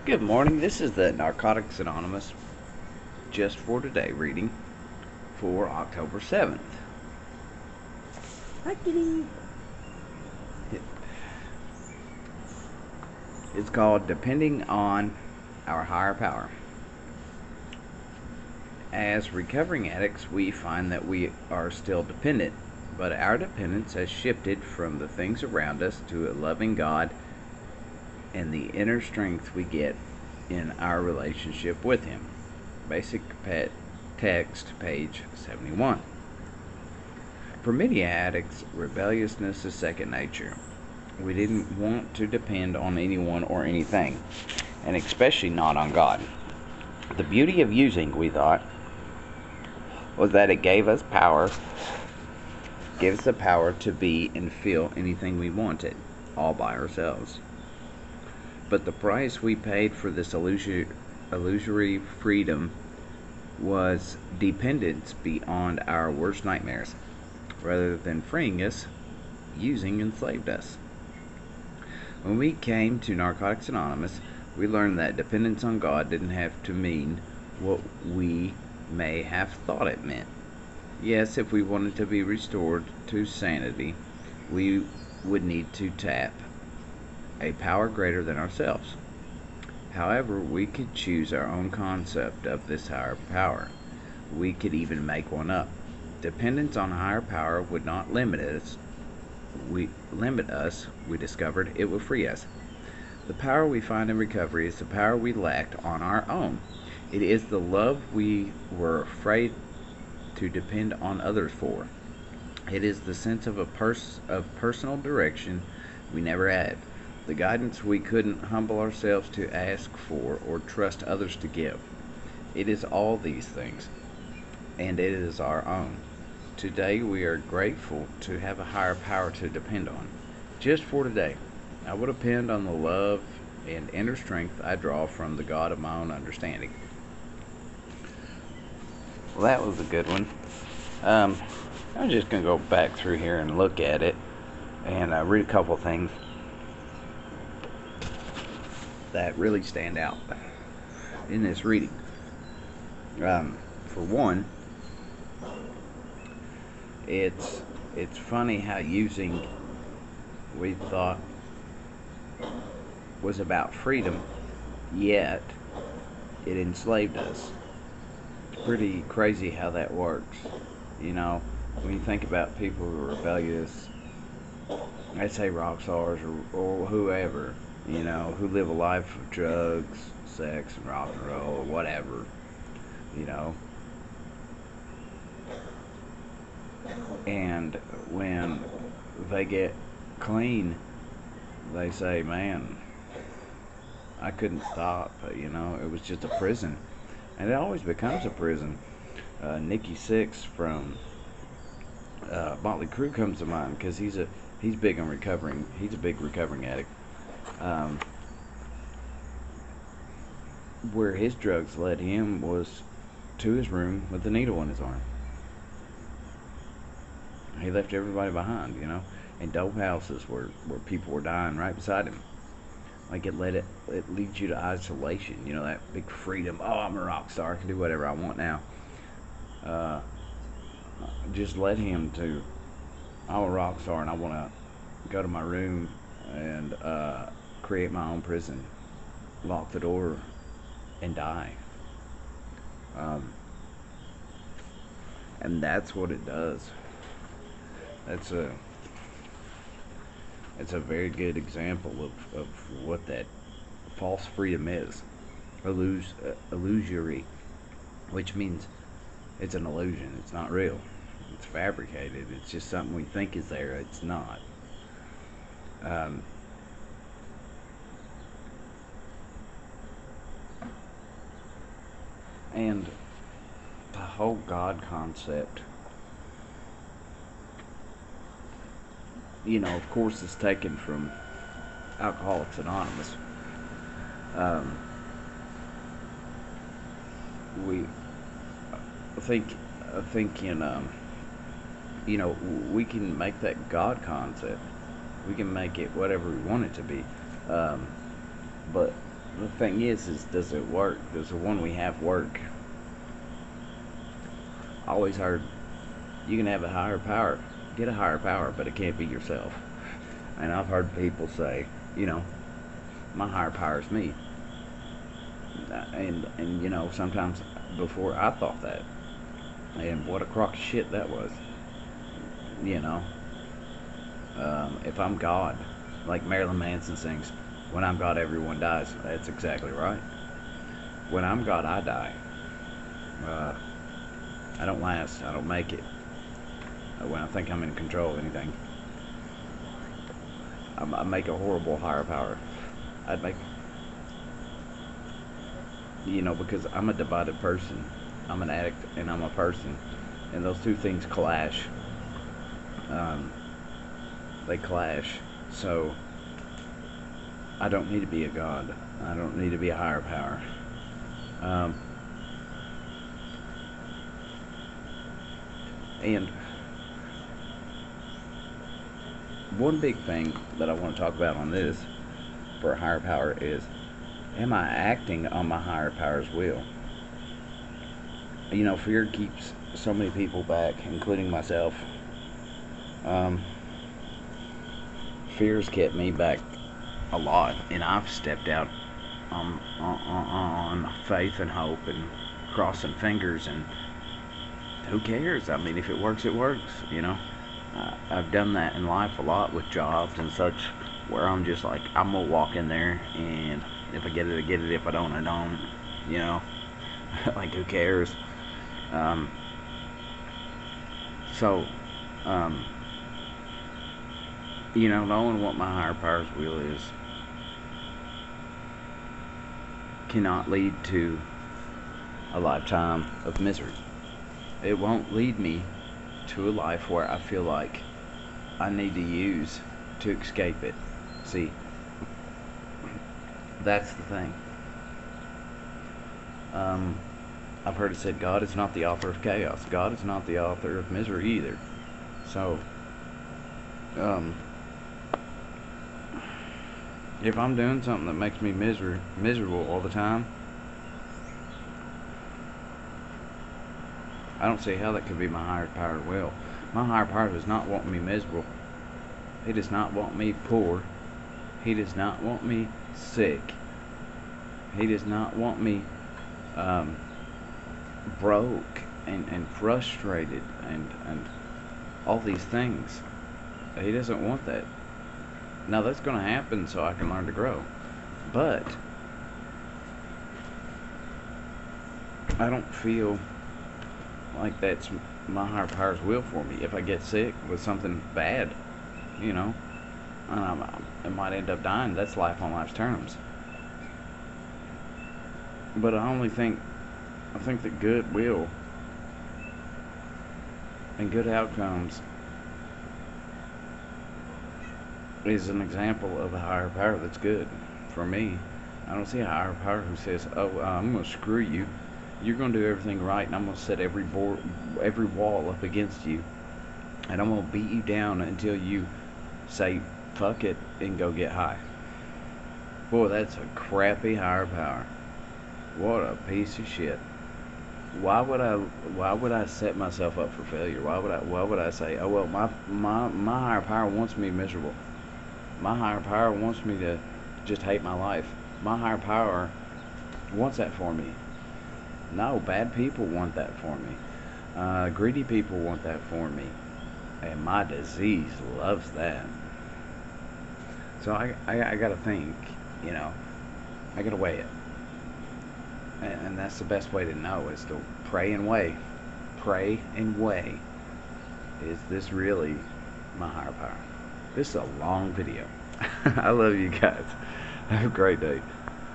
Good morning. This is the Narcotics Anonymous just for today reading for October 7th. Hi, kitty. It's called Depending on Our Higher Power. As recovering addicts, we find that we are still dependent, but our dependence has shifted from the things around us to a loving God and the inner strength we get in our relationship with Him. Basic text, page 71. For many addicts, rebelliousness is second nature. We didn't want to depend on anyone or anything, and especially not on God. The beauty of using, we thought, was that it gave us the power to be and feel anything we wanted, all by ourselves. But the price we paid for this illusory freedom was dependence beyond our worst nightmares. Rather than freeing us, using enslaved us. When we came to Narcotics Anonymous, we learned that dependence on God didn't have to mean what we may have thought it meant. Yes, if we wanted to be restored to sanity, we would need to tap a power greater than ourselves. However, we could choose our own concept of this higher power. We could even make one up. Dependence on higher power would not limit us. We discovered it would free us. The power we find in recovery is the power we lacked on our own. It is the love we were afraid to depend on others for. It is the sense of personal direction we never had. The guidance we couldn't humble ourselves to ask for or trust others to give. It is all these things, and it is our own. Today we are grateful to have a higher power to depend on. Just for today, I will depend on the love and inner strength I draw from the God of my own understanding. Well, that was a good one. I'm just going to go back through here and look at it and read a couple things that really stand out in this reading. For one, it's funny how using we thought was about freedom, yet it enslaved us. It's pretty crazy how that works. You know, when you think about people who are rebellious, I'd say rock stars or whoever, you know, who live a life of drugs, sex, and rock and roll, or whatever, you know. And when they get clean, they say, man, I couldn't stop, you know, it was just a prison. And it always becomes a prison. Nikki Sixx from Motley Crue comes to mind because he's big on recovering. He's a big recovering addict. Where his drugs led him was to his room with a needle in his arm. He left everybody behind, you know, in dope houses where people were dying right beside him. Like it leads you to isolation, you know, that big freedom. Oh, I'm a rock star, I can do whatever I want now. Just led him to, I'm a rock star and I want to go to my room and create my own prison, lock the door, and die. And that's what it does. It's a very good example of what that false freedom is. Illusory, which means it's an illusion. It's not real. It's fabricated. It's just something we think is there. It's not. And the whole God concept, you know, of course, is taken from Alcoholics Anonymous. We think in you know, we can make that God concept. We can make it whatever we want it to be. But The thing is does it work? Does the one we have work? I always heard you can have a higher power, get a higher power, but it can't be yourself. And I've heard people say, you know, my higher power is me. And you know, sometimes before I thought that, and what a crock of shit that was. You know, if I'm God, like Marilyn Manson sings, when I'm God, everyone dies. That's exactly right. When I'm God, I die. Uh, I don't last. I don't make it. When I think I'm in control of anything, I make a horrible higher power. I'd make, you know, because I'm a divided person. I'm an addict and I'm a person, and those two things clash. Um, they clash. So I don't need to be a god. I don't need to be a higher power. Um, and one big thing that I want to talk about on this for a higher power is, am I acting on my higher power's will? You know, fear keeps so many people back, including myself. Um, Fear's kept me back a lot, and I've stepped out on faith and hope and crossing fingers, and who cares? I mean, if it works, it works, you know. I've done that in life a lot with jobs and such, where I'm just like, I'm gonna walk in there, and if I get it, I get it. If I don't, I don't. You know, like who cares? Um, so, um, you know, knowing what my higher power's will is cannot lead to a lifetime of misery. It won't lead me to a life where I feel like I need to use to escape it. See, that's the thing. Um, I've heard it said God is not the author of chaos. God is not the author of misery either. So, um, if I'm doing something that makes me miserable all the time, I don't see how that could be my higher power will. My higher power does not want me miserable. He does not want me poor. He does not want me sick. He does not want me um, broke and frustrated and all these things. He doesn't want that. Now that's going to happen so I can learn to grow. But I don't feel like that's my higher power's will for me. If I get sick with something bad, you know, and I might end up dying, that's life on life's terms. But I think that goodwill and good outcomes is an example of a higher power that's good for me. I don't see a higher power who says, "Oh, I'm going to screw you. You're going to do everything right, and I'm going to set every wall up against you, and I'm going to beat you down until you say fuck it and go get high." Boy, that's a crappy higher power. What a piece of shit. Why would I set myself up for failure? Why would I say, "Oh well, my higher power wants me miserable. My higher power wants me to just hate my life. My higher power wants that for me." No, bad people want that for me. Greedy people want that for me. And my disease loves that. So I gotta think, you know, I gotta weigh it. And that's the best way to know, is to pray and weigh. Pray and weigh. Is this really my higher power? This is a long video. I love you guys. Have a great day.